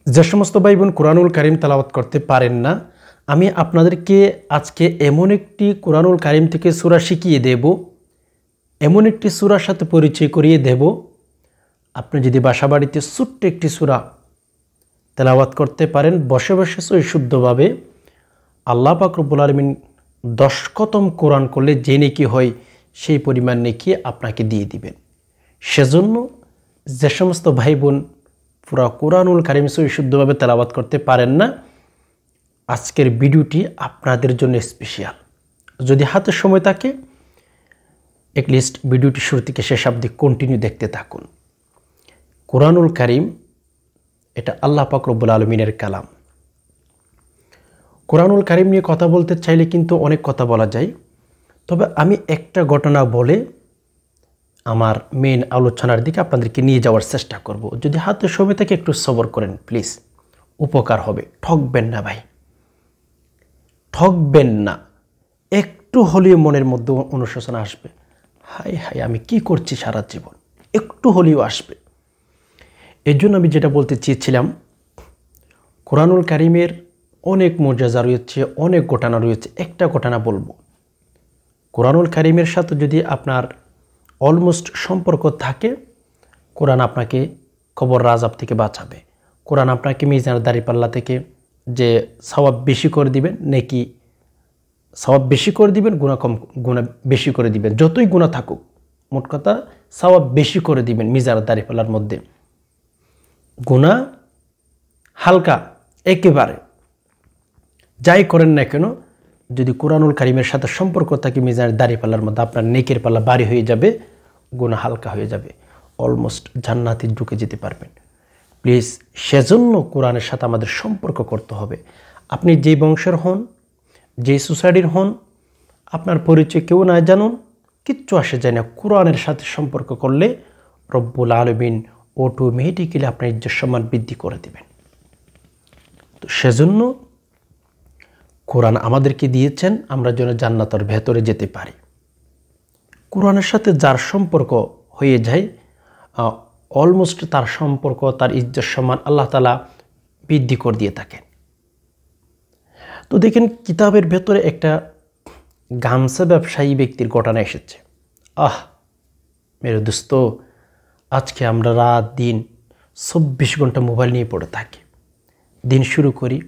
যে সমস্ত ভাই বোন কোরআনুল কারীম তেলাওয়াত করতে পারেন না, আমি আপনাদেরকে আজকে এমন একটি কোরআনুল কারীম থেকে সূরা শিখিয়ে দেব, এমন একটি সূরার সাথে পরিচয় করিয়ে দেব। আপনি যদি বাসা বাড়িতে ছোট্ট একটি সূরা তেলাওয়াত করতে পারেন বসে বসে শুদ্ধভাবে, আল্লাহ পাক রব্বুল আলামিন 10 খতম কোরআন করলে যে নেকি হয় সেই পরিমাণ নেকি আপনাকে দিয়ে দিবেন। সেজন্য যে সমস্ত ভাই বোন পুরা কোরআনুল কারীম শুদ্ধভাবে তেলাওয়াত করতে পারেন না, আজকের ভিডিওটি আপনাদের জন্য স্পেশাল। যদি হাতে সময় থাকে এটলিস্ট ভিডিওটি শুরু থেকে শেষ অবধি কন্টিনিউ দেখতে থাকুন। কোরআনুল কারীম এটা আল্লাহ পাক রব্বুল আলামিনের কালাম। কোরআনুল কারীম নিয়ে কথা বলতে চাইলে কিন্তু অনেক কথা বলা যায়, তবে আমি একটা ঘটনা বলে আমার মেন আলোচনার দিকে আপনাদেরকে নিয়ে যাওয়ার চেষ্টা করব। যদি হাতে সময় থেকে একটু সবর করেন প্লিজ, উপকার হবে। ঠকবেন না ভাই, ঠকবেন না। একটু হলেও মনের মধ্যে অনুশোচনা আসবে, হাই হাই আমি কি করছি সারা জীবন, একটু হলেও আসবে। এর জন্য আমি যেটা বলতে চেয়েছিলাম, কোরআনুল কারীমের অনেক মর্যাদা রয়েছে, অনেক ঘটনা রয়েছে। একটা ঘটনা বলবো। কোরআনুল কারীমের সাথে যদি আপনার অলমোস্ট সম্পর্ক থাকে, কোরআন আপনাকে কবর আযাব থেকে বাঁচাবে। কোরআন আপনাকে মিজানের দাঁড়িপাল্লা থেকে যে সওয়াব বেশি করে দিবেন, নেকি সওয়াব বেশি করে দিবেন, গুনাহ কম, গুনাহ বেশি করে দিবেন। যতই গুনাহ থাকুক, মোট কথা সওয়াব বেশি করে দিবেন মিজানের দাঁড়িপাল্লার মধ্যে। গুনাহ হালকা একেবারে যাই করেন না কেন, যদি কোরআনুল কারীমের সাথে সম্পর্ক থাকে মিজানের দাঁড়িপাল্লার মধ্যে, আপনার নেকের পাল্লা ভারী হয়ে যাবে, গুনাহ হালকা হয়ে যাবে, অলমোস্ট জান্নাতে ঢুকে যেতে পারবেন। প্লিজ সেজন্য কোরআনের সাথে আমাদের সম্পর্ক করতে হবে। আপনি যেই বংশের হন, যেই সোসাইটির হন, আপনার পরিচয় কেউ না জানুন, কিচ্ছু আসে যায় না। কোরআনের সাথে সম্পর্ক করলে রব্বুল আলামিন অটোমেটিক্যালি আপনার ইজ্জত সম্মান বৃদ্ধি করে দেবেন। তো সেজন্য কোরআন আমাদেরকে দিয়েছেন আমরা যেন জান্নাতের ভেতরে যেতে পারি। কোরআনের সাথে যার সম্পর্ক হয়ে যায়, অলমোস্ট তার সম্পর্ক, তার ইজ্জত সম্মান আল্লাহ তাআলা বৃদ্ধি করে দিয়ে থাকেন। তো দেখেন, কিতাবের ভেতরে একটা গামছা ব্যবসায়ী ব্যক্তির ঘটনা এসেছে। মেরে দোস্ত, আজকে আমরা রাত দিন 24 ঘন্টা মোবাইল নিয়ে পড়ে থাকি। দিন শুরু করি,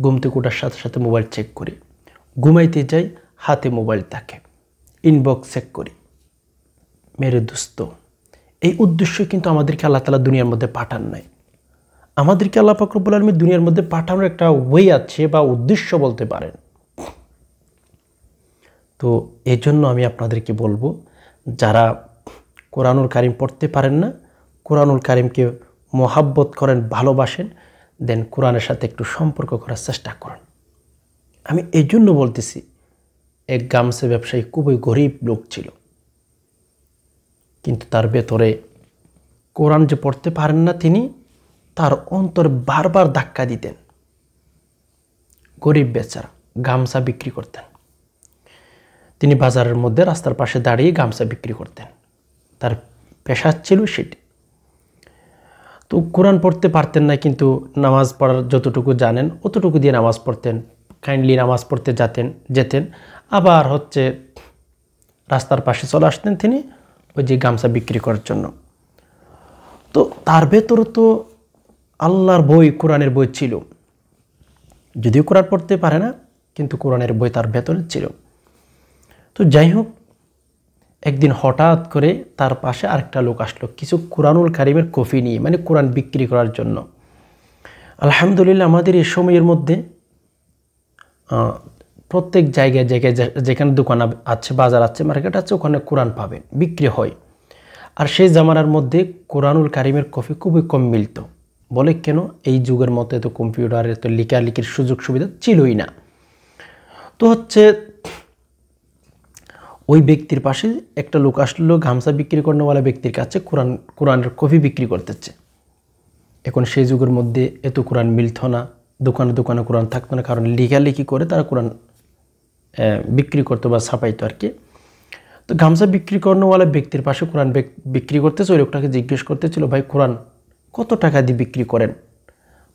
ঘুম থেকে ওঠার সাথে সাথে মোবাইল চেক করি, ঘুমাইতে যাই হাতে মোবাইল থাকে, ইনবক্স চেক করি। মেরে দোস্ত, এই উদ্দেশ্য কিন্তু আমাদেরকে আল্লাহ তাআলা দুনিয়ার মধ্যে পাঠান নাই। আমাদেরকে আল্লাহ পাক রব্বুল আলামিন দুনিয়ার মধ্যে পাঠানোর একটা ওয়ে আছে বা উদ্দেশ্য বলতে পারেন। তো এই জন্য আমি আপনাদেরকে বলবো, যারা কোরআনুল কারীম পড়তে পারেন না, কোরআনুল কারীমকে মহাব্বত করেন, ভালোবাসেন, দেন কোরআনের সাথে একটু সম্পর্ক করার চেষ্টা করেন। আমি এই জন্য বলতেছি, এক গামছা ব্যবসায়ী খুবই গরিব লোক ছিল, কিন্তু তার ভেতরে কোরআন যে পড়তে পারেন না তিনি, তার অন্তরে বারবার ধাক্কা দিতেন। গরিব বেচারা, গামছা বিক্রি করতেন। তিনি বাজারের মধ্যে রাস্তার পাশে দাঁড়িয়ে গামছা বিক্রি করতেন, তার পেশা ছিল সেটি। তো কোরআন পড়তে পারতেন না, কিন্তু নামাজ পড়ার যতটুকু জানেন অতটুকু দিয়ে নামাজ পড়তেন। কাইন্ডলি নামাজ পড়তে যেতেন, আবার রাস্তার পাশে চলে আসতেন তিনি ওই যে গামছা বিক্রি করার জন্য। তো তার ভেতরে তো আল্লাহর বই, কোরআনের বই ছিল। যদিও কোরআন পড়তে পারে না, কিন্তু কোরআনের বই তার ভেতরে ছিল। তো যাই হোক, একদিন হঠাৎ করে তার পাশে আরেকটা লোক আসলো কিছু কোরআনুল কারীমের কপি নিয়ে, মানে কোরআন বিক্রি করার জন্য। আলহামদুলিল্লাহ, আমাদের এই সময়ের মধ্যে প্রত্যেক জায়গায় জায়গায় যেখানে দোকান আছে, বাজার আছে, মার্কেট আছে, ওখানে কোরআন পাবেন, বিক্রি হয়। আর সেই জামানার মধ্যে কোরআনুল কারীমের কপি খুবই কম মিলত। বলে কেন? এই যুগের মধ্যে তো কম্পিউটারে তো লেখালেখির সুযোগ সুবিধা ছিলই না। তো ওই ব্যক্তির পাশে একটা লোক আসলো, গামছা বিক্রি করানোওয়ালা ব্যক্তির কাছে কোরআনের কপি বিক্রি করতেছে। এখন সেই যুগের মধ্যে এত কোরআন মিলত না, দোকানে দোকানে কোরআন থাকতো না, কারণ লেখালেখি করে তারা কোরআন বিক্রি করতো বা ছাপাইতো আর কি। তো গামছা বিক্রি করানোওয়ালা ব্যক্তির পাশে কোরআন বিক্রি করতেছে। ওই লোকটাকে জিজ্ঞেস করতেছিল, ভাই কোরআন কত টাকা দিয়ে বিক্রি করেন?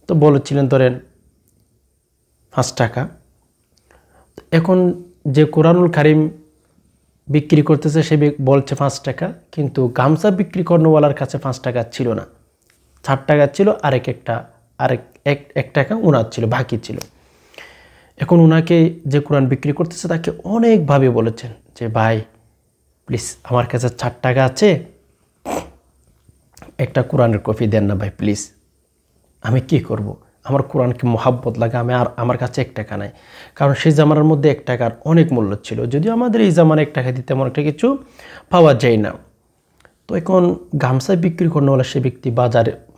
তো বলেছিলেন ধরেন 5 টাকা। এখন যে কোরআনুল কারিম বিক্রি করতেছে সে বলছে 5 টাকা, কিন্তু গামছা বিক্রি কর্মওয়ালার কাছে 5 টাকা ছিল না, 4 টাকা ছিল, এক টাকা ওনার ছিল, বাকি ছিল। এখন ওনাকে যে কোরআন বিক্রি করতেছে তাকে অনেকভাবে বলেছেন যে ভাই প্লিজ আমার কাছে 4 টাকা আছে, একটা কোরআনের কপি দেন না ভাই প্লিজ, আমি কি করব, আমার কোরআনকে মোহাব্বত লাগে, আমার কাছে 1 টাকা নাই। কারণ সেই জামানার মধ্যে 1 টাকার অনেক মূল্য ছিল, যদিও আমাদের এই জামানে 1 টাকা দিতে তেমন একটা কিছু পাওয়া যায় না। তো এখন গামছা বিক্রি করানোওয়ালা সে ব্যক্তি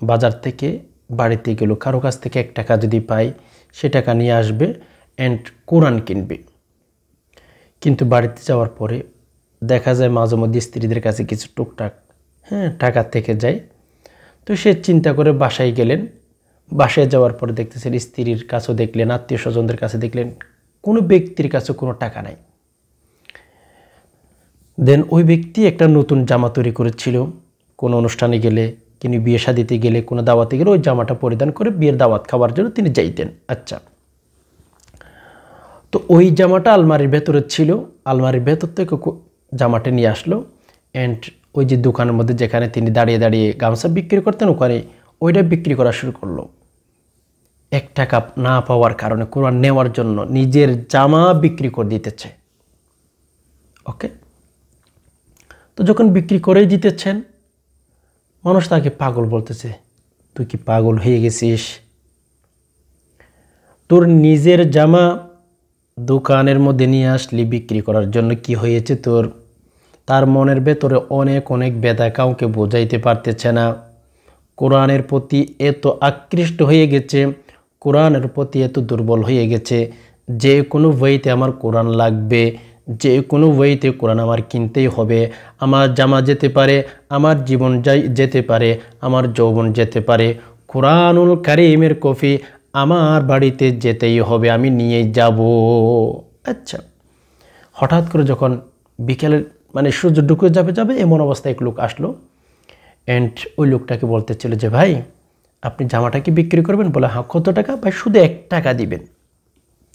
বাজার থেকে বাড়িতে গেল, কারো কাছ থেকে 1 টাকা যদি পায় সে টাকা নিয়ে আসবে অ্যান্ড কোরআন কিনবে। কিন্তু বাড়িতে যাওয়ার পরে দেখা যায় মাঝে মধ্যে স্ত্রীদের কাছে কিছু টুকটাক টাকা থেকে যায়। তো সে চিন্তা করে বাসায় গেলেন, বাসায় যাওয়ার পরে দেখতেছেন স্ত্রীর কাছেও দেখলেন, আত্মীয় স্বজনদের কাছে দেখলেন, কোনো ব্যক্তির কাছে কোনো টাকা নাই। দেন ওই ব্যক্তি একটা নতুন জামা তৈরি করেছিল, কোনো অনুষ্ঠানে গেলে, তিনি বিয়ে শাদিতে গেলে, কোনো দাওয়াতে গেলে ওই জামাটা পরিধান করে বিয়ের দাওয়াত খাওয়ার জন্য তিনি যাইতেন। আচ্ছা, তো ওই জামাটা আলমারির ভেতরে ছিল, আলমারির ভেতর থেকে জামাটা নিয়ে আসলো অ্যান্ড ওই যে দোকানের মধ্যে যেখানে তিনি দাঁড়িয়ে দাঁড়িয়ে গামছা বিক্রি করতেন ওখানে ওইটা বিক্রি করা শুরু করলো। 1 টাকা না পাওয়ার কারণে কোরআন নেওয়ার জন্য নিজের জামা বিক্রি করে দিতেছে। ওকে, তো যখন বিক্রি করেই দিতেছেন মানুষ তাকে পাগল বলতেছে, তুই কি পাগল হয়ে গেছিস? তোর নিজের জামা দোকানের মধ্যে নিয়ে আসলি বিক্রি করার জন্য, কি হয়েছে তোর? তার মনের ভেতরে অনেক অনেক ব্যথা, কাউকে বোঝাইতে পারতেছে না। কোরআনের প্রতি এত আকৃষ্ট হয়ে গেছে, কোরআনের প্রতি এত দুর্বল হয়ে গেছে, যে কোনো ওয়েতে আমার কোরআন লাগবে, যে কোনো ওয়েতে কোরআন আমার কিনতেই হবে। আমার জামা যেতে পারে, আমার জীবন যেতে পারে, আমার যৌবন যেতে পারে, কোরআনুল কারীমের কপি আমার বাড়িতে যেতেই হবে, আমি নিয়ে যাব। আচ্ছা, হঠাৎ করে যখন বিকেলের সূর্য ঢুকে যাবে এমন অবস্থায় এক লোক আসলো অ্যান্ড ওই লোকটাকে বলতেছিল যে ভাই আপনি জামাটা কি বিক্রি করবেন? বলে হ্যাঁ। কত টাকা? ভাই শুধু 1 টাকা দিবেন,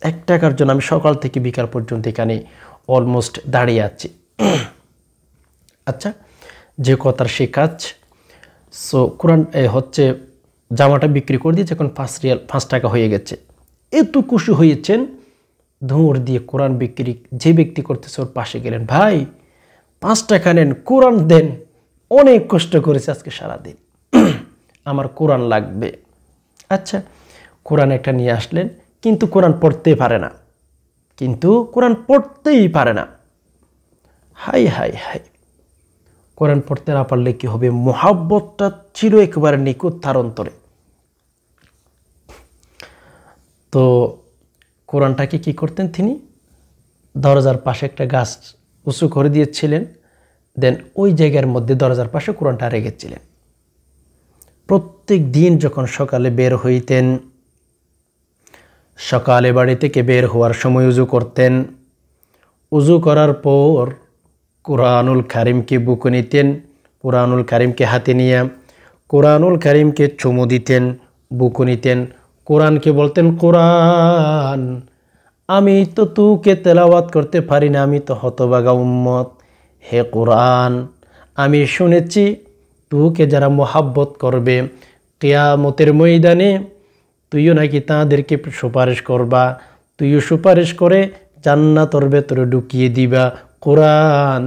1 টাকার জন্য আমি সকাল থেকে বিকাল পর্যন্ত এখানে অলমোস্ট দাঁড়িয়ে আছি। আচ্ছা, যে কথার সে কাজ। সো কোরআন হচ্ছে জামাটা বিক্রি করে দিয়ে যখন 5 টাকা হয়ে গেছে, এত খুশি হয়েছেন, ধুঁড় দিয়ে কোরআন বিক্রি যে ব্যক্তি করতেছে ওর পাশে গেলেন, ভাই 5 টাকা নেন, কোরআন দেন, অনেক কষ্ট করেছে আজকে সারাদিন, আমার কোরআন লাগবে। আচ্ছা, কোরআন একটা নিয়ে আসলেন, কিন্তু কোরআন পড়তেই পারে না, হাই হাই হাই। কোরআন পড়তে না পারলে কি হবে? মোহাব্বতটা ছিল একেবারে নিখুঁত তার অন্তরে। তো কোরআনটাকে কি করতেন তিনি? দরজার পাশে একটা গাছ উঁচু করে দিয়েছিলেন, দেন ওই জায়গার মধ্যে দরজার পাশে কোরআনটা রেখেছিলেন। প্রত্যেক দিন যখন সকালে বের হইতেন, সকালে বাড়ি থেকে বের হওয়ার সময় উজু করতেন, উজু করার পর কোরআনুল কারীমকে বুকে নিতেন, কোরআনুল কারীমকে হাতে নিয়ে কোরআনুল কারীমকে চুমু দিতেন, বুকে নিতেন, কোরআনকে বলতেন, কোরআন আমি তো তোকে তেলাওয়াত করতে পারি না, আমি তো হতভাগা উম্মত, হে কোরআন আমি শুনেছি তোকে যারা মোহাব্বত করবে কিয়ামতের ময়দানে তুইও নাকি তাদেরকে সুপারিশ করবা, তুইও সুপারিশ করে জান্নাতের ভেতরে ঢুকিয়ে দিবা। কোরআন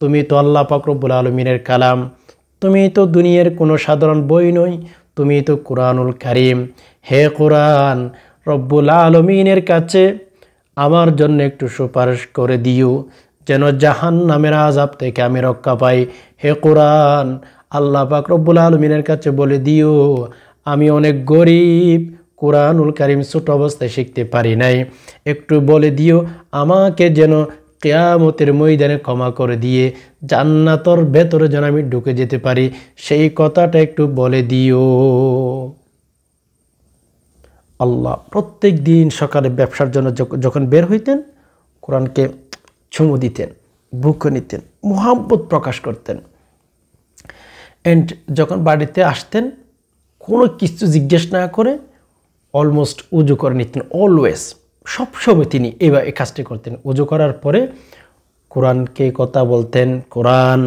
তুমি তো আল্লাহ পাক রব্বুল আলামিনের কালাম, তুমি তো দুনিয়ার কোনো সাধারণ বই নই, তুমি তো কোরআনুল কারীম। হে কোরআন রব্বুল আলামিনের কাছে আমার জন্য একটু সুপারিশ করে দিও, যেন জাহান্নামের আযাব থেকে আমি রক্ষা পাই। হে কোরআন আল্লাহ পাক রব্বুল আলামিনের কাছে বলে দিও আমি অনেক গরিব, কোরআনুল কারীম ছোট অবস্থায় শিখতে পারি নাই, একটু বলে দিও আমাকে যেন কিয়ামতের ময়দানে ক্ষমা করে দিয়ে জান্নাতের ভেতরে যেন আমি ঢুকে যেতে পারি, সেই কথাটা একটু বলে দিও। আল্লাহ প্রত্যেক দিন সকালে ব্যবসার জন্য যখন বের হইতেন কোরআনকে চুমু দিতেন, বুকে নিতেন, মুহাব্বত প্রকাশ করতেন। অ্যান্ড যখন বাড়িতে আসতেন কোনো কিছু জিজ্ঞেস না করে অলমোস্ট উজু করে নিতেন। অলওয়েজ, সবসময় তিনি এই কাজটি করতেন। উজু করার পরে কোরআনকে কথা বলতেন, কোরআন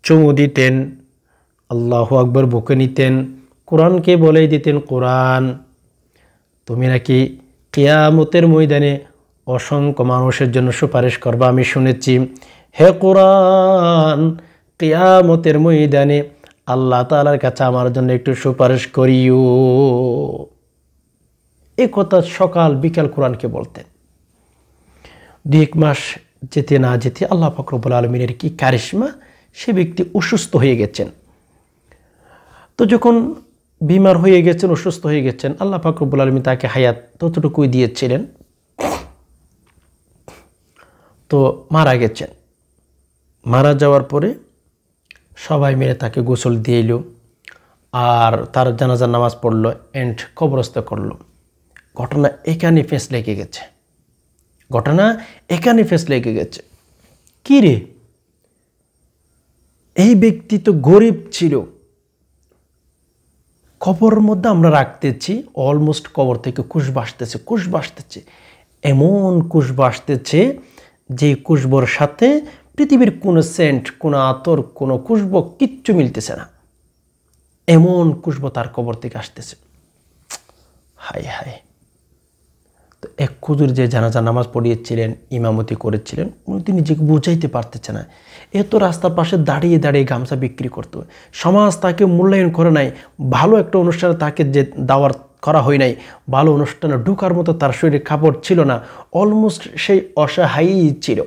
চুমু দিতেন, আল্লাহু আকবার বুকে নিতেন, কোরআনকে বলেই দিতেন, কোরআন তুমি নাকি কিয়ামতের ময়দানে অসংখ্য মানুষের জন্য সুপারিশ করবা, আমি শুনেছি। হে কোরআন, কিয়ামতের ময়দানে আল্লাহ তাআলার কাছে আমার জন্য একটু সুপারিশ করিও। এই কথা সকাল বিকাল কোরআনকে বলতেন। 2 মাস যেতে না যেতে আল্লাহ পাক রব্বুল আলামিনের কি কারিশমা, সে ব্যক্তি অসুস্থ হয়ে গেছেন। তো যখন বিমার হয়ে গেছেন, অসুস্থ হয়ে গেছেন, আল্লাহ পাক রব্বুল আলামিন তাকে হায়াত ততটুকুই দিয়েছিলেন। তো মারা গেছেন। মারা যাওয়ার পরে সবাই মিলে তাকে গোসল দিয়ে এলো, আর তার জানাজার নামাজ পড়লো, এন্ড কবরস্থ করলো। ঘটনা এখানে ফেস লেগে গেছে, ঘটনা এখানে ফেস লেগে গেছে। কি রে, এই ব্যক্তি তো গরিব ছিল, কবরের মধ্যে আমরা রাখতেছি, অলমোস্ট কবর থেকে খুশবু আসতেছে, খুশবু আসতেছে, এমন খুশবু আসতেছে যে খুশবুর সাথে পৃথিবীর কোনো সেন্ট, কোনো আতর, কোনো খুশবু কিচ্ছু মিলতেছে না। এমন খুশবু তার কবর থেকে আসতেছে। হায় হায়। তো এক হুজুর যে জানাজা নামাজ পড়িয়েছিলেন, ইমামতি করেছিলেন, উনি তো নিজেকে বুঝাইতে পারতেছে না। এত রাস্তার পাশে দাঁড়িয়ে দাঁড়িয়ে গামছা বিক্রি করতো, সমাজ তাকে মূল্যায়ন করে নাই, ভালো একটা অনুষ্ঠানে তাকে যে দাওয়াত করা হয় নাই, ভালো অনুষ্ঠানে ঢোকার মতো তার শরীরে কাপড় ছিল না, অলমোস্ট সেই অসহায়ই ছিল।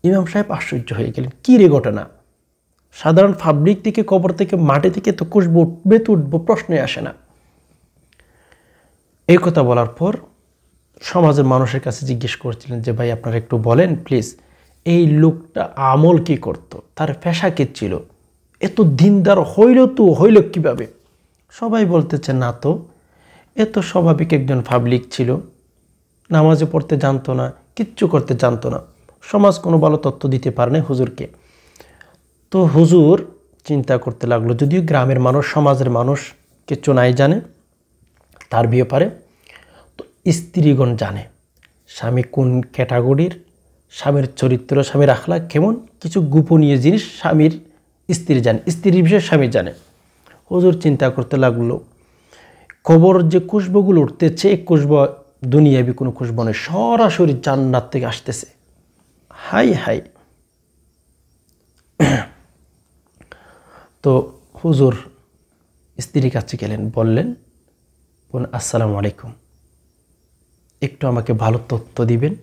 ইমাম সাহেব আশ্চর্য হয়ে গেলেন, কী রে ঘটনা, সাধারণ পাবলিক থেকে, কবর থেকে, মাটি থেকে তো খুশবু উঠবে তো উঠবো, প্রশ্নই আসে না। এই কথা বলার পর সমাজের মানুষের কাছে জিজ্ঞেস করছিলেন যে ভাই আপনারা একটু বলেন প্লিজ, এই লোকটা আমল কি করত, তার পেশা কি ছিল, এত দিনদার হইল কিভাবে? সবাই বলতেছে না তো, এত স্বাভাবিক একজন পাবলিক ছিল, নামাজে পড়তে জানতো না, কিচ্ছু করতে জানতো না, সমাজ কোনো ভালো তথ্য দিতে পারে না হুজুরকে। তো হুজুর চিন্তা করতে লাগলো, যদিও গ্রামের মানুষ, সমাজের মানুষ কিচ্ছু নাই জানে তার ব্যাপারে, তো স্ত্রীগণ জানে স্বামী কোন ক্যাটাগরির, স্বামীর চরিত্র, স্বামীর আখলাক কেমন, কিছু গোপনীয় জিনিস স্বামীর স্ত্রী জানে, স্ত্রীর বিষয়ে স্বামী জানে। হুজুর চিন্তা করতে লাগলো, কবর যে খুশবুগুলো উঠতেছে, এই খুশবু দুনিয়াবি কোনো খুশবু নয়, সরাসরি জান্নাত থেকে আসতেছে। High high. তো হুজুর স্ত্রীর কাছে গেলেন, বললেন বোন আসসালামু আলাইকুম, একটু আমাকে ভালো তথ্য দিবেন,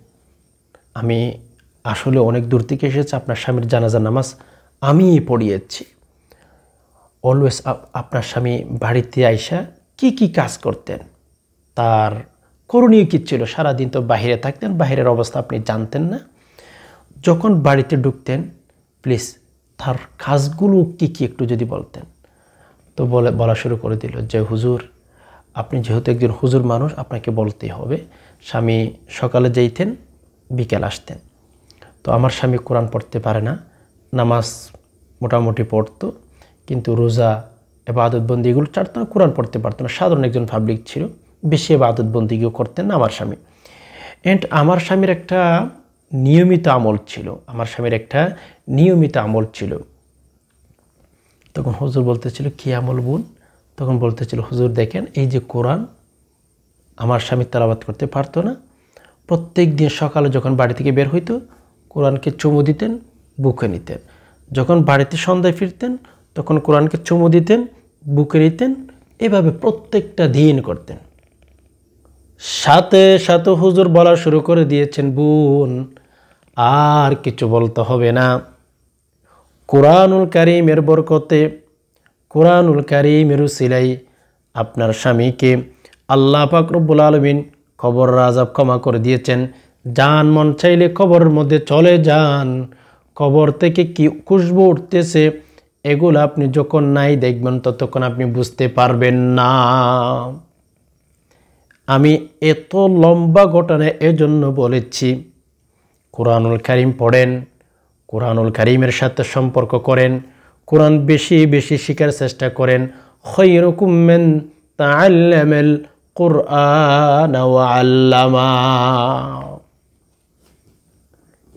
আমি আসলে অনেক দূর থেকে এসেছি, আপনার স্বামীর জানাজা নামাজ আমি পড়িয়েছি। অলওয়েজ আপনার স্বামী বাড়িতে আইসা কি কি কাজ করতেন, তার করণীয় কী ছিল, সারাদিন তো বাহিরে থাকতেন, বাহিরের অবস্থা আপনি জানতেন না, যখন বাড়িতে ঢুকতেন প্লিজ তার কাজগুলো কি কি একটু যদি বলতেন। তো বলা শুরু করে দিল যে হুজুর, আপনি যেহেতু একজন হুজুর মানুষ, আপনাকে বলতেই হবে, স্বামী সকালে যাইতেন, বিকেল আসতেন। তো আমার স্বামী কোরআন পড়তে পারে না, নামাজ মোটামুটি পড়তো, কিন্তু রোজা, ইবাদতবন্দি এগুলো ছাড়তো না, কোরআন পড়তে পারতো না, সাধারণ একজন পাবলিক ছিল, বেশি ইবাদতবন্দিও করতেন না আমার স্বামী। অ্যান্ড আমার স্বামীর একটা নিয়মিত আমল ছিল। তখন হুজুর বলতেছিল, কী আমল বোন? তখন বলতেছিল, হুজুর দেখেন, এই যে কোরআন আমার স্বামী তেলাওয়াত করতে পারতো না, প্রত্যেক দিন সকালে যখন বাড়ি থেকে বের হইতো, কোরআনকে চুমু দিতেন, বুকে নিতেন, যখন বাড়িতে সন্ধ্যায় ফিরতেন তখন কোরআনকে চুমু দিতেন, বুকে নিতেন, এভাবে প্রত্যেকটা দিন করতেন। সাথে সাথে হুজুর বলা শুরু করে দিয়েছেন, বোন আর কিছু বলতে হবে না, কোরআনুল কারীমের বরকতে, কোরআনুল কারীমের উসিলাই আপনার স্বামীকে আল্লাহ পাক রব্বুল আলামিন কবরের আযাব ক্ষমা করে দিয়েছেন। যান, মন চাইলে কবরের মধ্যে চলে যান, কবর থেকে কি খুশবু উঠতেছে এগুলো আপনি যখন নাই দেখবেন ততক্ষণ আপনি বুঝতে পারবেন না। আমি এত লম্বা ঘটনা এজন্য বলেছি, কোরআনুল কারীম পড়েন, কোরআনুল কারীমের সাথে সম্পর্ক করেন, কোরআন বেশি বেশি শেখার চেষ্টা করেন, খায়রুকুম মান তাআল্লামাল কুরআনা ওয়া আল্লামা।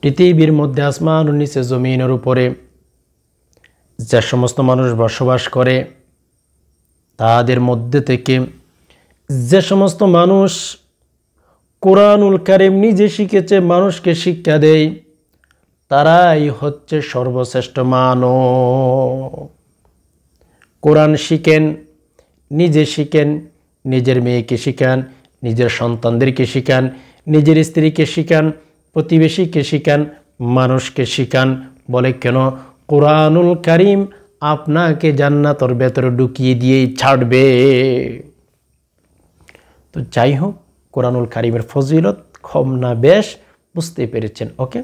পৃথিবীর মধ্যে আসমান ও নিচে জমিনের উপরে যে সমস্ত মানুষ বসবাস করে তাদের মধ্যে থেকে যে সমস্ত মানুষ কোরআনুল কারীম নিজে শিখেছে, মানুষকে শিক্ষা দেয়, তারাই হচ্ছে সর্বশ্রেষ্ঠ মানব। কোরআন শিখেন, নিজে শিখেন, নিজের মেয়েকে শিখান, নিজের সন্তানদেরকে শিখান, নিজের স্ত্রীকে শিখান, প্রতিবেশীকে শিখান, মানুষকে শিখান। বলে কেন? কোরআনুল কারীম আপনাকে জান্নাতের ভেতরে ঢুকিয়ে দিয়েই ছাড়বে। তো যাই হোক, কোরআনুল কারীমের ফজিলত কম না বেশ বুঝতে পেরেছেন। ওকে,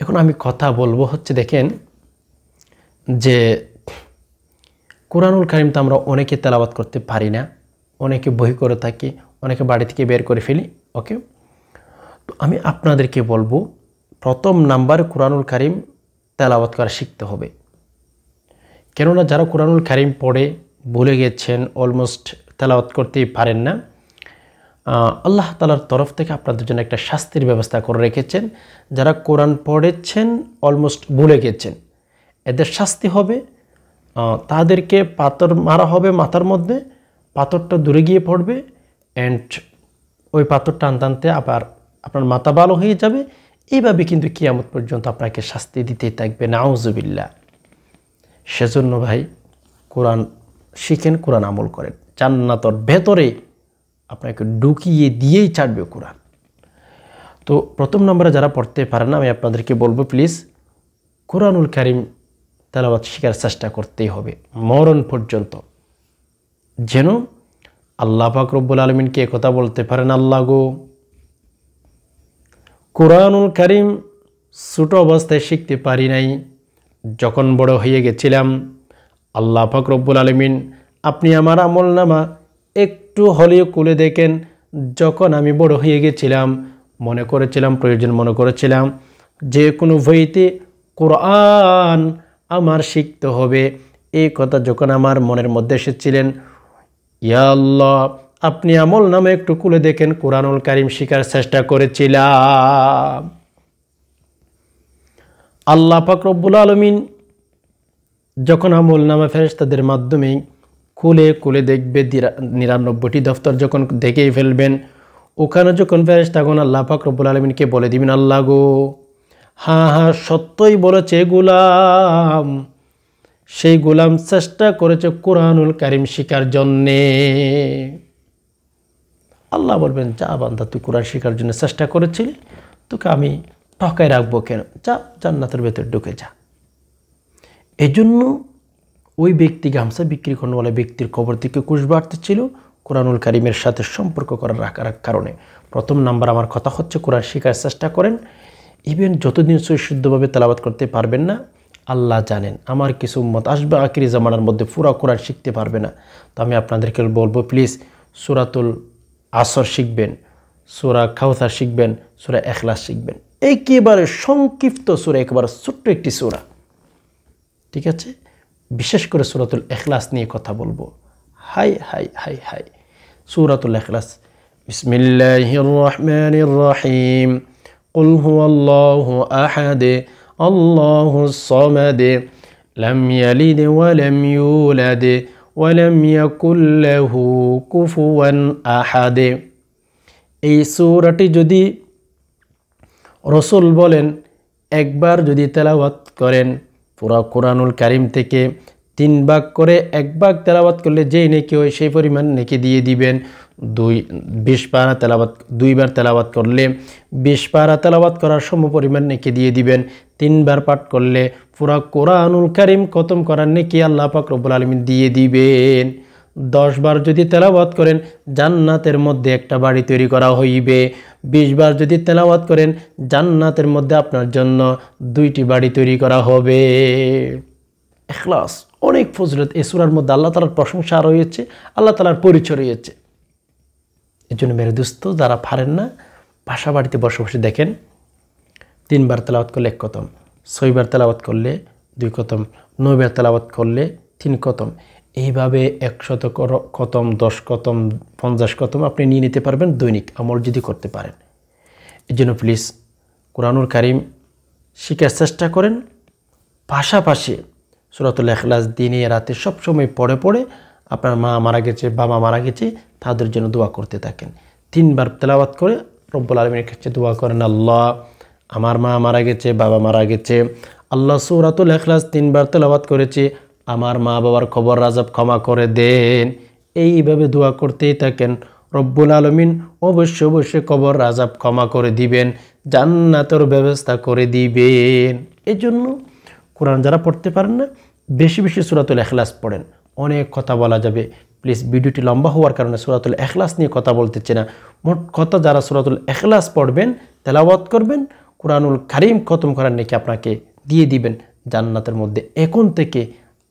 এখন আমি কথা বলবো হচ্ছে, দেখেন যে কোরআনুল কারীম তো আমরা অনেকে তেলাওয়াত করতে পারি না, অনেকে বই করে থাকি, অনেকে বাড়ি থেকে বের করে ফেলি। ওকে, তো আমি আপনাদেরকে বলবো, প্রথম নাম্বার কোরআনুল কারীম তেলাওয়াত করা শিখতে হবে। কেননা যারা কোরআনুল কারীম পড়ে ভুলে গেছেন, অলমোস্ট তেলাওয়াত করতেই পারেন না, আল্লাহ তাআলার তরফ থেকে আপনাদের জন্য একটা শাস্তির ব্যবস্থা করে রেখেছেন। যারা কোরআন পড়েছেন অলমোস্ট ভুলে গেছেন, এদের শাস্তি হবে, তাদেরকে পাথর মারা হবে মাথার মধ্যে, পাথরটা দূরে গিয়ে পড়বে, অ্যান্ড ওই পাথরটা আনতে আনতে আবার আপনার মাথা ভালো হয়ে যাবে। এইভাবে কিন্তু কিয়ামত পর্যন্ত আপনাকে শাস্তি দিতেই থাকবে, নাউজুবিল্লাহ। সেজন্য ভাই, কোরআন শিখেন, কোরআন আমল করেন, জান্নাতের ভেতরে আপনাকে ঢুকিয়ে দিয়েই ছাড়বে কোরআন। তো প্রথম নম্বরে যারা পড়তে পারে না, আমি আপনাদেরকে বলবো, প্লিজ কোরআনুল কারীম তেলাওয়াত শেখার চেষ্টা করতেই হবে মরণ পর্যন্ত, যেন আল্লাহ পাক রব্বুল আলামিনকে কথা বলতে পারেন, আল্লাহ গো, কোরআনুল কারীম ছোট অবস্থায় শিখতে পারি নাই, যখন বড় হয়ে গেছিলাম, আল্লাহ পাক রব্বুল আলামিন আপনি আমার আমলনামা একটু হলেও খুলে দেখেন। যখন আমি বড় হয়ে গেছিলাম, মনে করেছিলাম, প্রয়োজন মনে করেছিলাম যে কোনো বইতে কোরআন আমার শিখতে হবে, এই কথা যখন আমার মনের মধ্যে এসেছিলেন, ইয়া আল্লাহ আপনি আমলনামা একটু খুলে দেখেন, কোরআনুল কারীম শেখার চেষ্টা করেছিলাম। আল্লাহ পাক রব্বুল আলামিন যখন আমলনামা ফেরেশতাদের মাধ্যমে খুলে খুলে দেখবে, 99টি দফতর যখন দেখেই ফেলবেন, ওখানে যখন ফেরেশতাগণ আল্লাহ পাক রব্বুল আলামিনকে বলে দিবেন, আল্লাহ গো, হ্যাঁ হ্যাঁ সত্যই বলেছে গোলাম, সেই গোলাম চেষ্টা করেছে কোরআনুল কারীম শেখার জন্যে। আল্লাহ বলবেন, যা বান্দা, তুই কোরআন শেখার জন্য চেষ্টা করেছিলি, তোকে আমি ঠকায় রাখবো কেন, যা জান্নাতের ভেতর ঢুকে যা। এই জন্য ওই ব্যক্তি গামছা বিক্রি করানোওয়ালা ব্যক্তির কবর থেকে কুশ বাড়তেছিল কোরআনুল কারীমের সাথে সম্পর্ক করার রাখার কারণে। প্রথম নাম্বার আমার কথা হচ্ছে, কোরআন শেখার চেষ্টা করেন। ইভেন যতদিন শুদ্ধভাবে তেলাওয়াত করতে পারবেন না, আল্লাহ জানেন আমার কিছু উম্মত আসবে আখিরি জামানার মধ্যে পুরা কোরআন শিখতে পারবে না। তো আমি আপনাদেরকে বলবো, প্লিজ সূরাতুল আসর শিখবেন, সূরা কাউসার শিখবেন, সূরা ইখলাস শিখবেন। একেবারে সংক্ষিপ্ত সূরা, একেবারে ছোট্ট একটি সূরা, ঠিক আছে? বিশেষ করে সূরাতুল ইখলাস নিয়ে কথা বলবো। হাই হাই হাই হাই, সূরাতুল ইখলাস। বিসমিল্লাহির রহমানির রহিম। কুল হুয়াল্লাহু আহাদ, আল্লাহুস সামাদ, লাম ইয়ালিদ ওয়া লাম ইউলাদ ওয়া লাম ইয়াকুল লাহু কুফুয়ান আহাদ। এই সূরাটি যদি রাসূল বলেন একবার যদি তেলাওয়াত করেন, পুরা কোরআনুল কারীম থেকে 3 ভাগ করে 1 ভাগ তেলাওয়াত করলে যেই নেকি হয় সেই পরিমাণ নেকি দিয়ে দিবেন। 20 পারা তেলাওয়াত, 2 বার তেলাওয়াত করলে 20 পারা তেলাওয়াত করার সম পরিমাণ নেকি দিয়ে দিবেন। 3 বার পাঠ করলে পুরা কোরআনুল কারীম খতম করার নেকি আল্লাহ পাক রব্বুল আলামিন দিয়ে দিবেন। 10 বার যদি তেলাওয়াত করেন, জান্নাতের মধ্যে একটা বাড়ি তৈরি করা হইবে। 20 বার যদি তেলাওয়াত করেন, জান্নাতের মধ্যে আপনার জন্য 2টি বাড়ি তৈরি করা হবে। ইখলাস অনেক ফজিলত এই সূরার মধ্যে, আল্লাহ তাআলার প্রশংসা রয়েছে, আল্লাহ তাআলার পরিচয় রয়েছে। এই জন্য মেরে দোস্ত, যারা পারেন না, বাসা বাড়িতে বসে বসে দেখেন, 3 বার তেলাওয়াত করলে 1 খতম, 6 বার তেলাওয়াত করলে 2 খতম, 9 বার তেলাওয়াত করলে 3 খতম। এইভাবে 100 খতম, 10 খতম, 50 খতম আপনি নিয়ে নিতে পারবেন দৈনিক আমল যদি করতে পারেন। এই জন্য প্লিজ কোরআনুল কারীম শিখার চেষ্টা করেন। পাশাপাশি সূরাতুল ইখলাস দিনে রাতে সবসময় পড়ে পড়ে আপনার মা মারা গেছে, বাবা মারা গেছে তাদের জন্য দোয়া করতে থাকেন। 3 বার তেলাওয়াত করে রব্বুল আলামিনের কাছে দোয়া করেন, আল্লাহ আমার মা মারা গেছে, বাবা মারা গেছে, আল্লাহ সূরাতুল ইখলাস 3 বার তেলাওয়াত করেছে, আমার মা বাবার কবর আযাব ক্ষমা করে দেন। এইভাবে দোয়া করতেই থাকেন। রব্বুল আলামিন অবশ্যই অবশ্যই কবর আযাব ক্ষমা করে দিবেন, জান্নাতের ব্যবস্থা করে দিবেন। এই জন্য কোরআন যারা পড়তে পারেন না বেশি বেশি সূরাতুল ইখলাস পড়েন। অনেক কথা বলা যাবে, প্লিজ ভিডিওটি লম্বা হওয়ার কারণে সূরাতুল ইখলাস নিয়ে কথা বলতেছি না। মোট কথা যারা সূরাতুল ইখলাস পড়বেন, তেলাওয়াত করবেন, কোরআনুল কারীম খতম করার নেকি আপনাকে দিয়ে দিবেন জান্নাতের মধ্যে। এখন থেকে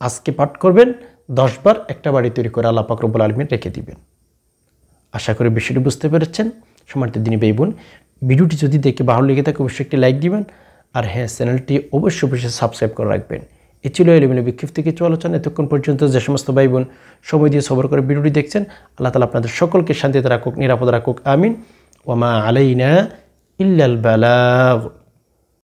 আজকে পাঠ করবেন 10 বার, একটা বাড়ি তৈরি করে আল্লাহ পাক রব্বুল আলামিন রেখে দিবেন। আশা করি বিষয়টি বুঝতে পেরেছেন। সম্মানিত দিনী ভাই বোন, ভিডিওটি যদি দেখে ভালো লেগে থাকে অবশ্যই একটি লাইক দিবেন, আর হ্যাঁ চ্যানেলটি অবশ্যই অবশ্যই সাবস্ক্রাইব করে রাখবেন। এ ছিল এলিমেন্ট বিক্ষিপ্ত কিছু আলোচনা। এতক্ষণ পর্যন্ত যে সমস্ত ভাই বোন সময় দিয়ে সবর করে ভিডিওটি দেখছেন, আল্লাহ তাআলা আপনাদের সকলকে শান্তিতে রাখুক, নিরাপদ রাখুক, আমিন। ওয়া মা আলাইনা ইল্লাল বালাগ।